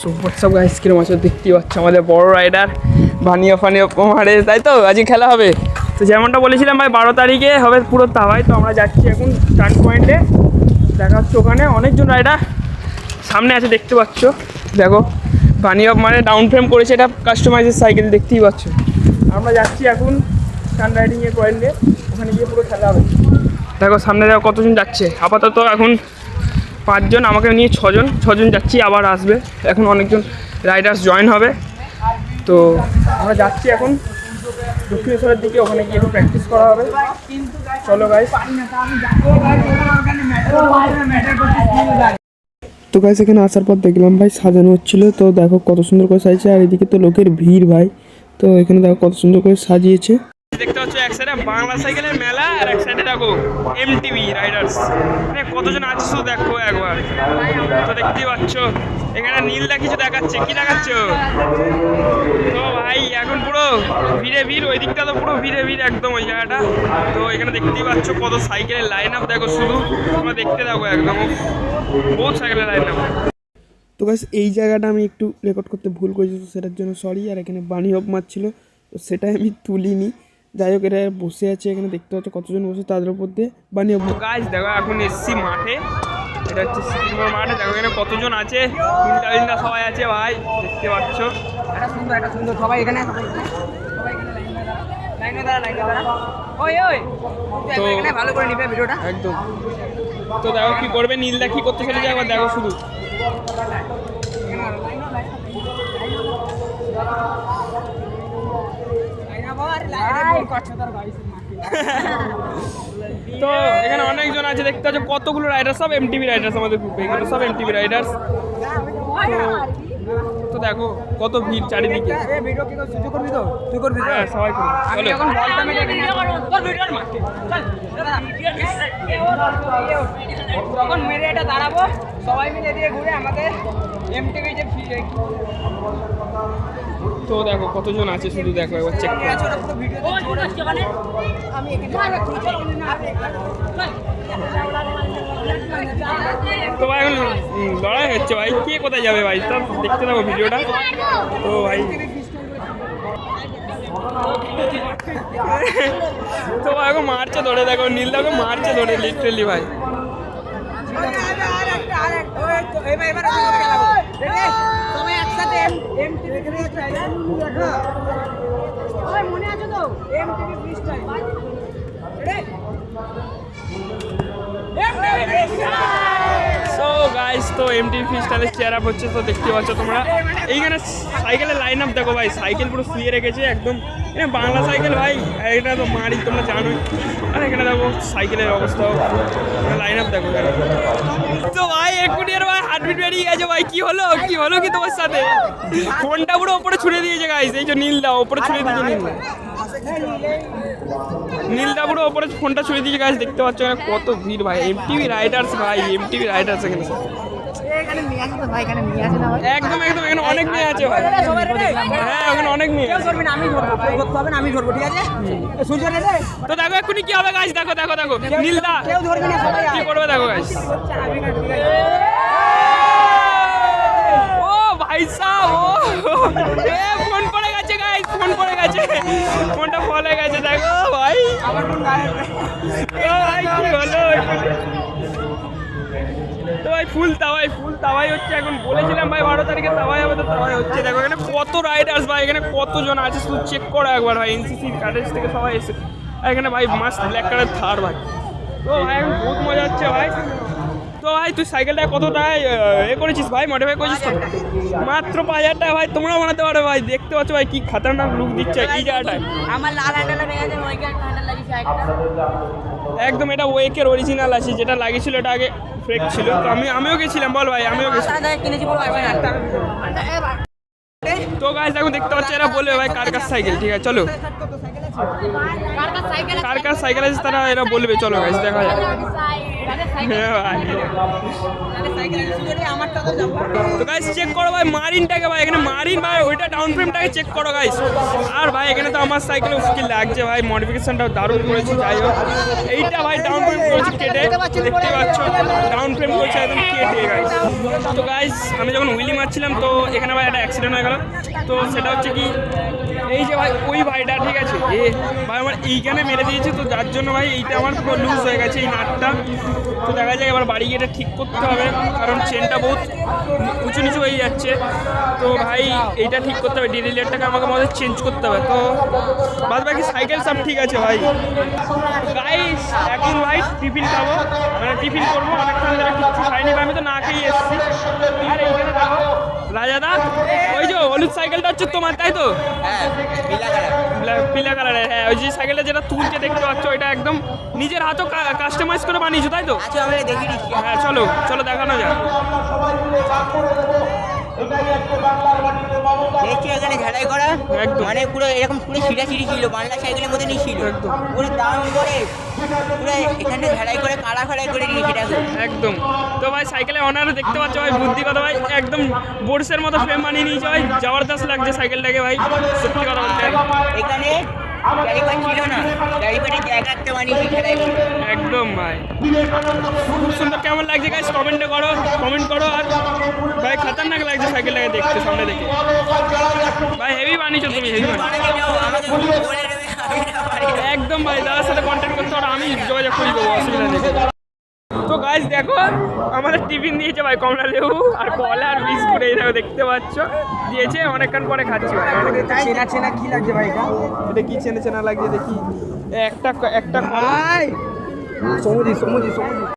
So WhatsApp guys, কিরকম আছো? দেখতেই পাচ্ছ আমাদের বড় রাইডার ভানিয়া মারে, তাই তো আজকে খেলা হবে। তো যেমনটা বলেছিলাম ভাই 12 তারিখে হবে পুরো তাওয়াই। তো আমরা যাচ্ছি এখন স্টার্ট পয়েন্টে, দেখা হচ্ছে ওখানে অনেকজন রাইডার সামনে আছে দেখতে পাচ্ছ। দেখো ভানিয়া মানে ডাউন ফ্রেম করেছে, এটা কাস্টমাইজের সাইকেল দেখতেই পাচ্ছ। আমরা যাচ্ছি এখন স্টান রাইডিংয়ের পয়েন্টে, ওখানে গিয়ে পুরো খেলা হবে। দেখো সামনে দেখো কতজন যাচ্ছে। আপাতত এখন 5 জন, আমাকে নিয়ে 6 জন যাচ্ছি, আবার আসবে এখন অনেকজন রাইডার্স জয়েন হবে। তো আমরা যাচ্ছি এখন দক্ষিণেশ্বরের দিকে, ওখানে গিয়ে একটু প্র্যাকটিস করা হবে। চলো গাইস। তো গাইস এখানে আসার পর দেখলাম ভাই সাজানো হচ্ছিল, তো দেখো কত সুন্দর করে সাজিয়েছে, আর এদিকে তো লোকের ভিড় ভাই। তো এখানে দেখো কত সুন্দর করে সাজিয়েছে। দেখতে পাচ্ছ এক সাইডে বাংলা সাইকেলের মেলা, আর এক সাইডে দেখো এমটিভি রাইডার্স, মানে কতজন আছে শুধু দেখো একবার। তো দেখতেই পাচ্ছ এখানে নীলদা কিছু দেখাচ্ছে, কি দেখাচ্ছ? তো ভাই এখন পুরো ভিড়ে ভিড়, ওই দিকটা তো পুরো ভিড়ে ভিড় একদম ওই জায়গাটা। তো এখানে দেখতেই পাচ্ছ কত সাইকেলের লাইন আপ, দেখো শুধু তোমরা দেখতে থাকো একদম, বহুত সাইকেলের লাইন আপ। তো গাইস এই জায়গাটা আমি একটু রেকর্ড করতে ভুল করেছি, তো সেটার জন্য সরি। আর এখানে বানি হপ মারছিল, তো সেটাই আমি তুলিনি। যাই হোক, এরা বসে আছে এখানে, দেখতে পাচ্ছ কতজন বসে, তাদের উপর দিয়ে বানি হপ। গাইস দেখো এখন এসছি মাঠে, এটা হচ্ছে সিকিমের মাঠে। দেখো এখানে কতজন আছে, তিনটা সবাই আছে ভাই, দেখতে পাচ্ছ। একটা সুন্দর সবাই এখানে ভালো করে নিবে ভিডিওটা একদম। তো দেখো কি করবে নীলদা, কি করতে চলে যায় একবার দেখো শুধু। তো এখানে অনেকজন আছে দেখতে পাচ্ছ, কতগুলো রাইডার, সব এমটিভি রাইডার্স আমাদের গ্রুপে, এগুলো সব এমটিভি রাইডার্স। তো দেখো কত ভিড় চারিদিকে। হ্যাঁ সবাই করবে, তখন মেরে এটা দাঁড়াবো, সবাই মিলে দিয়ে ঘুরে আমাদের এমটিভি যে। তো দেখো কতজন আছে শুধু দেখো একবার চেক করো। তো ভাই এখন লড়াই হচ্ছে ভাই, কে কোথায় যাবে ভাই, সব দেখতে থাকো ভিডিওটা। তো ভাই তো ভাই এখন মারছে ধরে, দেখো নীলদাকে মারছে ধরে লিটারেলি ভাই। মনে আছে তো এমটিভি ফ্রিস্টাইল। সো গাইস, তো এমটিভি ফ্রিস্টাইলের চেয়ার আপ হচ্ছে, তো দেখতে পাচ্ছ তোমরা। এইখানে সাইকেলের লাইন আপ দেখো ভাই, সাইকেল পুরো শুয়ে রেখেছে একদম, এটা বাংলা সাইকেল ভাই, এটা তো মারি তোমরা জানোই। আর এখানে দেখো সাইকেলের অবস্থা, লাইন আপ দেখো। তো ভাই এক্ষুনি আর ভাই হার্টবিট বেরিয়ে গেছে ভাই, কি হলো কি তোমার সাথে? ফোনটা পুরো ওপরে ছুড়ে দিয়েছে গাইস, এই যে নীলদা ওপরে ছুড়ে দিয়েছে, নীলদা পুরো ওপরে ফোনটা ছুড়ে দিয়েছে গাইস, দেখতে পাচ্ছ এখানে কত ভিড় ভাই, এমটিভি রাইডার্স ভাই, এমটিভি রাইডার্স এখানে একদম এখানে অনেক মেয়ে আছে ভাই। হ্যাঁ ওখানে অনেক মেয়ে। আমি ধরবো, ঠিক আছে? তো দেখো এক্ষুনি কি হবে গাইস, দেখো নীলদা কি করবে দেখো গাইস। ও ভাই সাহেব, ফোন পড়ে গেছে গাইস, ফোনটা ফলে গেছে, দেখো ভাই। কি হলো? তো ভাই ফুল তাওয়াই হচ্ছে এখন, বলেছিলাম ভাই 12 তারিখে তাওয়াই হবে, তো তাওয়াই হচ্ছে। দেখো এখানে কত রাইডার্স ভাই, এখানে কতজন আছে শুধু চেক করো একবার ভাই, এনসিসি কাটেজ থেকে সবাই এসে। আর এখানে ভাই মাস্ট ব্ল্যাক কালার থার ভাই। তো ভাই এখন বহুত মজা হচ্ছে ভাই। তো ভাই তুই সাইকেলটা কত টাকায় করেছিস ভাই, মডিফাই করেছিস কত? মাত্র 5000 টাকা ভাই, তোমরা বানাতে পারো ভাই। দেখতে পাচ্ছ ভাই কি খাতারনাক লুক দিচ্ছে এই জায়গাটায়। আমার লাল হ্যান্ডেল লেগেছে, ওইকে হ্যান্ডেল লাগিয়েছি একটা একদম, এটা ওয়েকের অরিজিনাল আছে, যেটা লাগিয়েছিল এটা আগে ফেক ছিল। তো আমিও গেছিলাম, বল ভাই আমিও গেছিলাম। তো গাইস এখন দেখতে পাচ্ছ এরা বলবে ভাই কার কাছে সাইকেল, ঠিক আছে চলো কার কাছে সাইকেল আছে তারা এরা বলবে, চলো গাইস দেখা যাক। হ্যাঁ ভাই আমারটা তো যাবো। তো গাইস চেক করো ভাই মারিনটাকে ভাই, এখানে মারিন ভাই ওইটা ডাউন ফ্রেমটাকে চেক করো গাইস। আর ভাই এখানে তো আমার সাইকেলে কি লাগছে ভাই, মডিফিকেশনটাও দারুণ করেছি। যাই হোক এইটা ভাই ডাউন ফ্রেম করেছি কেটে, দেখতে পাচ্ছ ডাউন ফ্রেম করেছে একদম কেটে গাইস। তো গাইস আমি যখন হুইলি মারছিলাম তো এখানে ভাই একটা অ্যাক্সিডেন্ট হয়ে গেল। তো সেটা হচ্ছে কি এই যে ভাই ওই ভাইটা ঠিক আছে ভাই আমার এইখানে মেরে দিয়েছে, তো যার জন্য ভাই এইটা আমার পুরো লুজ হয়ে গেছে এই নাটটা। তো দেখা যায় এবার বাড়ি গিয়ে এটা ঠিক করতে হবে, কারণ চেনটা বহুত উঁচু নিচু হয়ে যাচ্ছে। তো ভাই এইটা ঠিক করতে হবে, ডিরেলিয়ারটাকে আমাকে মধ্যে চেঞ্জ করতে হবে। তো বাদ বাকি সাইকেল সব ঠিক আছে ভাই। গাইস এখন ভাই টিফিন খাবো, মানে টিফিন করবো, অনেকক্ষণ ধরে কিছু খাইনি ভাই, আমি তো না খেয়ে এসেছি। আর এইখানে দেখো রাজাদা, ওই যে হলুদ সাইকেলটা হচ্ছে তোমার তাই তো? পিলা কালারের, হ্যাঁ ওই যে সাইকেলটা যেটা তুলছে দেখতে পাচ্ছ, ওইটা একদম নিজের হাতও কাস্টমাইজ করে বানিয়েছো তাই তো? হ্যাঁ চলো চলো দেখানো যাক। দেখছি এখানে ঝাড়াই করা, একদম। মানে পুরো এরকম পুরো ছিঁড়াছিঁড়ি ছিল, বাংলা সাইকেলের মধ্যে নিয়ে ছিল পুরো দাম করে, পুরো এখানে ঝাড়াই করে কাড়া ফাড়াই করে নিয়েছি দেখো একদম। তো ভাই সাইকেলের অনার দেখতে পাচ্ছ ভাই, বুদ্ধি কথা ভাই একদম বোর্ডসের মতো ফ্রেম বানিয়ে নিয়েছে ভাই, জবরদস্ত লাগছে সাইকেলটাকে ভাই, সত্যি কথা বলতে। এখানে ক্যারিপার ছিল না, ক্যারিপারের জায়গা একটা বানিয়েছি ঝাড়াই করে। একদম ভাই খুব সুন্দর। কেমন লাগছে গাইস কমেন্টে করো, কমেন্ট করো। আর ভাই খতরনাক লাগছে সাইকেলটাকে দেখতে সামনে দেখে ভাই, হেভি বানিয়েছো তুমি, হেভি বানিয়েছো আমাকে বলে দেবে, আমি না পারি। একদম ভাই। দাদার সাথে কন্ট্যাক্ট করতে পারো, আমি যোগাযোগ করে দেবো, অসুবিধা নেই। তো গাইস দেখো আমাদের টিফিন দিয়েছে ভাই, কমলা লেবু আর কলা আর বিস্কুট, এই দেখো দেখতে পাচ্ছ দিয়েছে, অনেকক্ষণ পরে খাচ্ছি ভাই। চেনা চেনা কি লাগছে ভাই? এটা কি চেনা চেনা লাগছে দেখি, একটা ভাই সমুজি সমুজি সমুজি